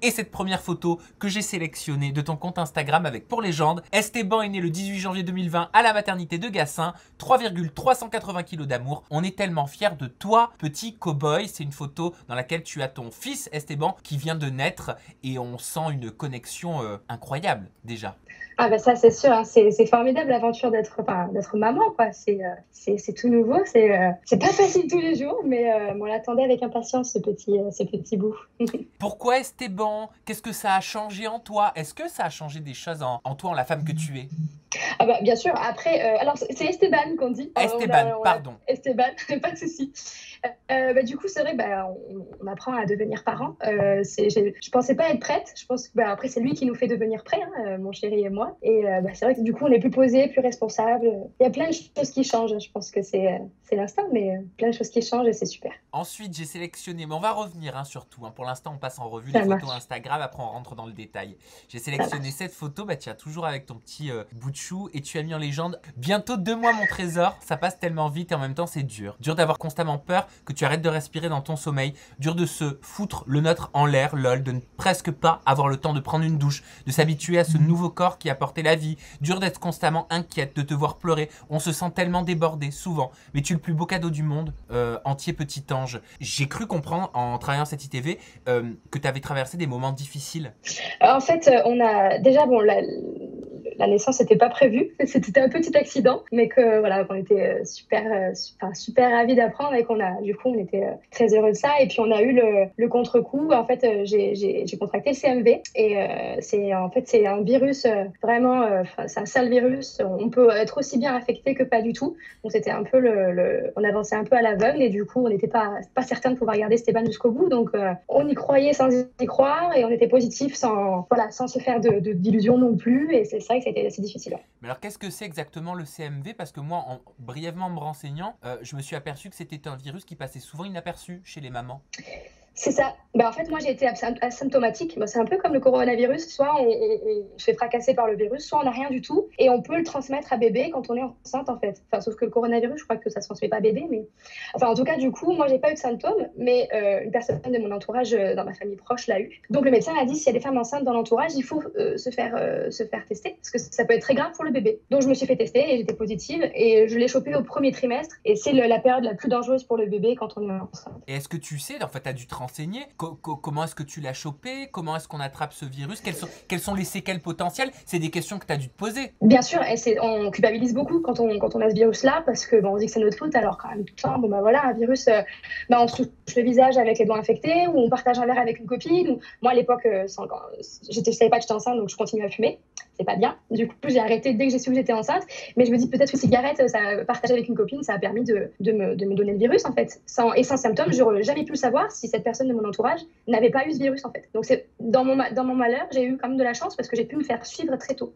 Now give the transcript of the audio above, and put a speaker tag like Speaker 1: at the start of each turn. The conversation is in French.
Speaker 1: et cette première photo que j'ai sélectionnée de ton compte Instagram avec Pour Légende. Esteban est né le 18 janvier 2020 à la maternité de Gassin, 3,380 kg d'amour. On est tellement fiers de toi, petit cow-boy. C'est une photo dans laquelle tu as ton fils Esteban qui vient de naître et on sent une connexion incroyable déjà.
Speaker 2: Ah bah ça c'est sûr, hein, c'est formidable l'aventure d'être maman quoi. C'est tout nouveau, c'est pas facile tous les jours, mais on l'attendait avec impatience ce petit bout.
Speaker 1: Pourquoi Esteban? Qu'est-ce que ça a changé en toi? Est-ce que ça a changé des choses en toi, en la femme que tu es?
Speaker 2: Ah bah bien sûr. Après, alors c'est Esteban qu'on dit.
Speaker 1: Esteban, pardon.
Speaker 2: Esteban, pas de souci. Du coup, c'est vrai, on apprend à devenir parent. Je pensais pas être prête. Je pense que après, c'est lui qui nous fait devenir prêts, hein, mon chéri et moi. Et c'est vrai que du coup, on est plus posé, plus responsable. Il y a plein de choses qui changent. Je pense que c'est l'instinct, mais plein de choses qui changent et c'est super.
Speaker 1: Ensuite, j'ai sélectionné, mais on va revenir hein, surtout. Hein. Pour l'instant, on passe en revue
Speaker 2: Ça
Speaker 1: les photos
Speaker 2: marche.
Speaker 1: Instagram. Après, on rentre dans le détail. J'ai sélectionné cette photo. Tu as toujours avec ton petit bout de chou et tu as mis en légende bientôt 2 mois mon trésor. Ça passe tellement vite et en même temps, c'est dur. Dur d'avoir constamment peur que tu arrêtes de respirer dans ton sommeil. Dur de se foutre le nôtre en l'air, lol. De ne presque pas avoir le temps de prendre une douche. De s'habituer à ce nouveau corps qui a porté la vie. Dur d'être constamment inquiète, de te voir pleurer. On se sent tellement débordé, souvent. Mais tu es le plus beau cadeau du monde. Entier petit ange. J'ai cru comprendre en travaillant cette ITV que tu avais traversé des moments difficiles.
Speaker 2: En fait, on a déjà, la naissance n'était pas prévue. C'était un petit accident, mais qu'on était super ravis d'apprendre et on était très heureux de ça. Et puis, on a eu le contre-coup. En fait, j'ai contracté le CMV et c'est un virus c'est un sale virus. On peut être aussi bien affecté que pas du tout. Donc, c'était un peu on avançait un peu à l'aveugle et du coup, on n'était pas certain de pouvoir garder Esteban jusqu'au bout. Donc, on y croyait sans y croire et on était positif sans se faire d'illusions non plus. Et c'est vrai que c'était assez difficile.
Speaker 1: Mais alors, qu'est-ce que c'est exactement le CMV? Parce que moi, brièvement me renseignant, je me suis aperçu que c'était un virus qui passait souvent inaperçu chez les mamans.
Speaker 2: C'est ça. En fait, moi, j'ai été asymptomatique. C'est un peu comme le coronavirus. Soit on se fait fracasser par le virus, soit on n'a rien du tout. Et on peut le transmettre à bébé quand on est enceinte, en fait. Sauf que le coronavirus, je crois que ça ne se transmet pas à bébé. Mais en tout cas, du coup, moi, j'ai pas eu de symptômes. Mais une personne de mon entourage, dans ma famille proche, l'a eu. Donc, le médecin a dit, s'il y a des femmes enceintes dans l'entourage, il faut se faire tester. Parce que ça peut être très grave pour le bébé. Donc, je me suis fait tester et j'étais positive. Et je l'ai chopé au premier trimestre. Et c'est la période la plus dangereuse pour le bébé quand on est enceinte.
Speaker 1: Et est-ce que tu sais, en fait, tu as dû te renseigner, comment est-ce que tu l'as chopé? Comment est-ce qu'on attrape ce virus? Quelles sont les séquelles potentielles? C'est des questions que tu as dû te poser.
Speaker 2: Bien sûr, et on culpabilise beaucoup quand on a ce virus-là, parce que on se dit que c'est notre faute, alors quand même tout le temps, un virus, on se touche le visage avec les doigts infectés, ou on partage un verre avec une copine. Ou... Moi, à l'époque, je savais pas que j'étais enceinte, donc je continuais à fumer. C'est pas bien. Du coup, j'ai arrêté dès que j'ai su que j'étais enceinte. Mais je me dis peut-être que cigarette, partager avec une copine, ça a permis de me donner le virus, en fait. Sans symptômes, j'aurais jamais pu le savoir si cette personne de mon entourage n'avait pas eu ce virus, en fait. Donc, dans mon malheur, j'ai eu quand même de la chance parce que j'ai pu me faire suivre très tôt.